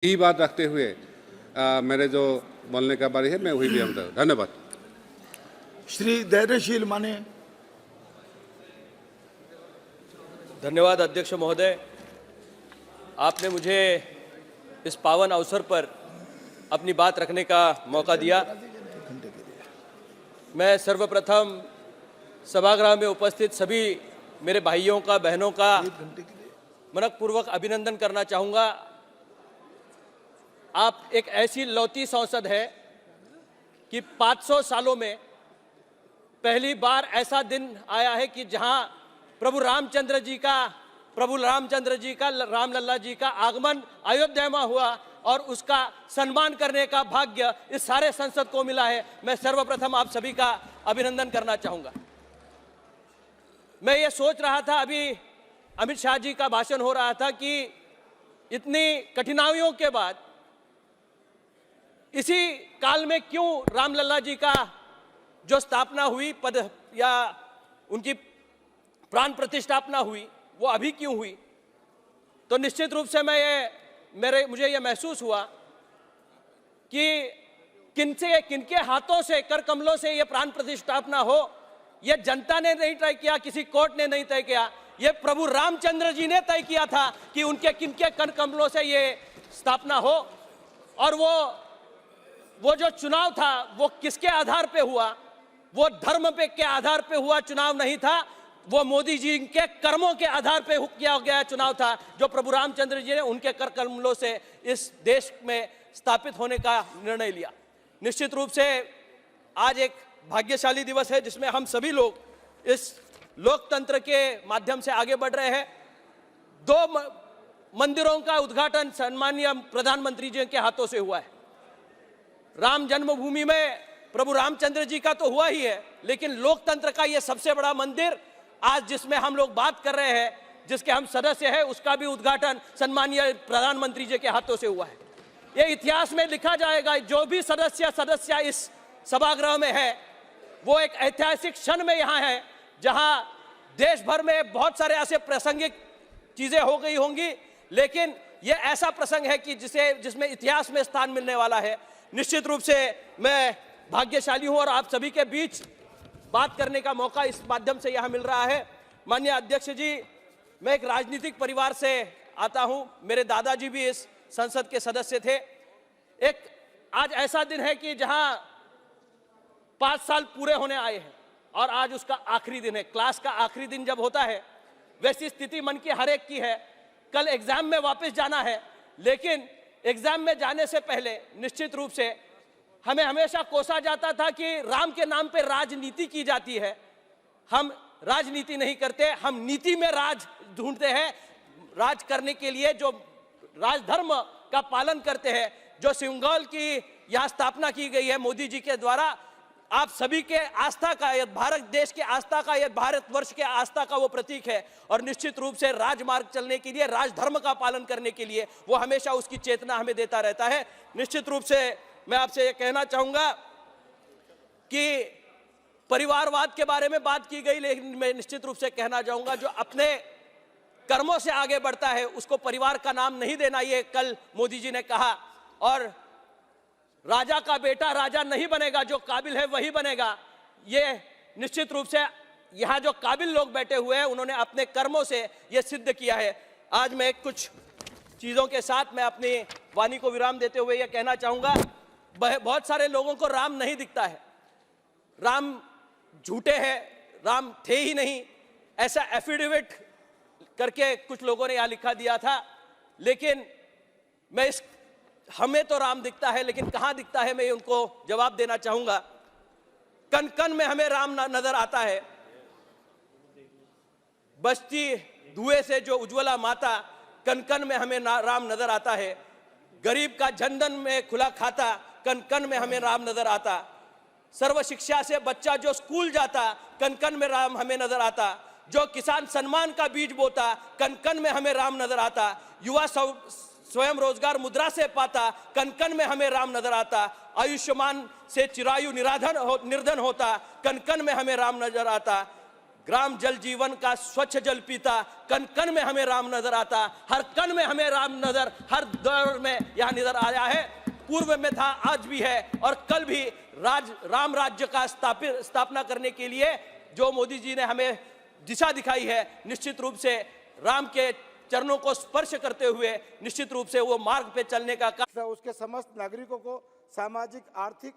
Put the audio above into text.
यही बात रखते हुए मेरे जो बोलने का बारी है मैं वही भी धन्यवाद। श्री धैर्यशील माने। धन्यवाद अध्यक्ष महोदय, आपने मुझे इस पावन अवसर पर अपनी बात रखने का मौका दिया। मैं सर्वप्रथम सभागृह में उपस्थित सभी मेरे भाइयों का, बहनों का मनपूर्वक अभिनंदन करना चाहूँगा। आप एक ऐसी लौती संसद है कि 500 सालों में पहली बार ऐसा दिन आया है कि जहां प्रभु रामचंद्र जी का रामलला जी का आगमन अयोध्या में हुआ और उसका सम्मान करने का भाग्य इस सारे संसद को मिला है। मैं सर्वप्रथम आप सभी का अभिनंदन करना चाहूँगा। मैं ये सोच रहा था, अभी अमित शाह जी का भाषण हो रहा था कि इतनी कठिनाइयों के बाद इसी काल में क्यों रामलला जी का जो स्थापना हुई, पद या उनकी प्राण प्रतिष्ठापना हुई, वो अभी क्यों हुई। तो निश्चित रूप से मुझे ये महसूस हुआ कि किनके हाथों से, कर कमलों से ये प्राण प्रतिष्ठापना हो, ये जनता ने नहीं तय किया, किसी कोर्ट ने नहीं तय किया, ये प्रभु रामचंद्र जी ने तय किया था कि उनके किनके कर कमलों से ये स्थापना हो। और वो जो चुनाव था वो किसके आधार पे हुआ, वो धर्म के आधार पे हुआ चुनाव नहीं था, वो मोदी जी के कर्मों के आधार पे किया गया चुनाव था, जो प्रभु रामचंद्र जी ने उनके कर कमलों से इस देश में स्थापित होने का निर्णय लिया। निश्चित रूप से आज एक भाग्यशाली दिवस है जिसमें हम सभी लोग इस लोकतंत्र के माध्यम से आगे बढ़ रहे हैं। 2 मंदिरों का उद्घाटन सम्माननीय प्रधानमंत्री जी के हाथों से हुआ है। राम जन्मभूमि में प्रभु रामचंद्र जी का तो हुआ ही है, लेकिन लोकतंत्र का ये सबसे बड़ा मंदिर आज जिसमें हम लोग बात कर रहे हैं, जिसके हम सदस्य हैं, उसका भी उद्घाटन सम्माननीय प्रधानमंत्री जी के हाथों से हुआ है। ये इतिहास में लिखा जाएगा। जो भी सदस्य इस सभागृह में है वो एक ऐतिहासिक क्षण में यहाँ है जहाँ देश भर में बहुत सारे ऐसे प्रासंगिक चीजें हो गई होंगी, लेकिन ये ऐसा प्रसंग है कि जिसमें इतिहास में स्थान मिलने वाला है। निश्चित रूप से मैं भाग्यशाली हूं और आप सभी के बीच बात करने का मौका इस माध्यम से यहां मिल रहा है। माननीय अध्यक्ष जी, मैं एक राजनीतिक परिवार से आता हूं। मेरे दादाजी भी इस संसद के सदस्य थे। एक आज ऐसा दिन है कि जहां 5 साल पूरे होने आए हैं और आज उसका आखिरी दिन है। क्लास का आखिरी दिन जब होता है, वैसी स्थिति मन की हर एक की है। कल एग्जाम में वापस जाना है, लेकिन एग्जाम में जाने से पहले निश्चित रूप से हमें हमेशा कोसा जाता था कि राम के नाम पे राजनीति की जाती है। हम राजनीति नहीं करते, हम नीति में राज ढूंढते हैं। राज करने के लिए जो राजधर्म का पालन करते हैं, जो सिंगल की यहाँ स्थापना की गई है मोदी जी के द्वारा, आप सभी के आस्था का, भारत देश के आस्था का, भारतवर्ष के आस्था का वो प्रतीक है। और निश्चित रूप से राजमार्ग चलने के लिए, राजधर्म का पालन करने के लिए वो हमेशा उसकी चेतना हमें देता रहता है। निश्चित रूप से मैं आपसे ये कहना चाहूंगा कि परिवारवाद के बारे में बात की गई, लेकिन मैं निश्चित रूप से कहना चाहूंगा जो अपने कर्मों से आगे बढ़ता है उसको परिवार का नाम नहीं देना, ये कल मोदी जी ने कहा। और राजा का बेटा राजा नहीं बनेगा, जो काबिल है वही बनेगा। ये निश्चित रूप से यहाँ जो काबिल लोग बैठे हुए हैं उन्होंने अपने कर्मों से ये सिद्ध किया है। आज मैं कुछ चीज़ों के साथ मैं अपनी वाणी को विराम देते हुए ये कहना चाहूँगा, बहुत सारे लोगों को राम नहीं दिखता है, राम झूठे हैं, राम थे ही नहीं, ऐसा एफिडेविट करके कुछ लोगों ने यहाँ लिखा दिया था। लेकिन हमें तो राम दिखता है, लेकिन कहाँ दिखता है मैं उनको जवाब देना चाहूंगा। कन कन में हमें राम नजर आता है। बचती धुएं से जो उज्ज्वला माता, कन कन में हमें राम नजर आता है। गरीब का जनधन में खुला खाता, कन कन में हमें राम नजर आता। सर्व शिक्षा से बच्चा जो स्कूल जाता, कन कन में राम हमें नजर आता। जो किसान सम्मान का बीज बोता, कन कन में हमें राम नजर आता। युवा स्वयं रोजगार मुद्रा से पाता, कन कन में हमें राम नजर आता। आयुष्मान से चिरायु निर्धन होता, कन कन में हमें राम नजर आता। ग्राम जल जीवन का स्वच्छ जल पीता, कण कण में हमें राम नजर आता, हर कण में हमें राम नजर, हर दौर में यह नजर आया है। पूर्व में था, आज भी है और कल भी। राम राज्य का स्थापना करने के लिए जो मोदी जी ने हमें दिशा दिखाई है, निश्चित रूप से राम के चरणों को स्पर्श करते हुए निश्चित रूप से वो मार्ग पे चलने का उसके समस्त नागरिकों को सामाजिक, आर्थिक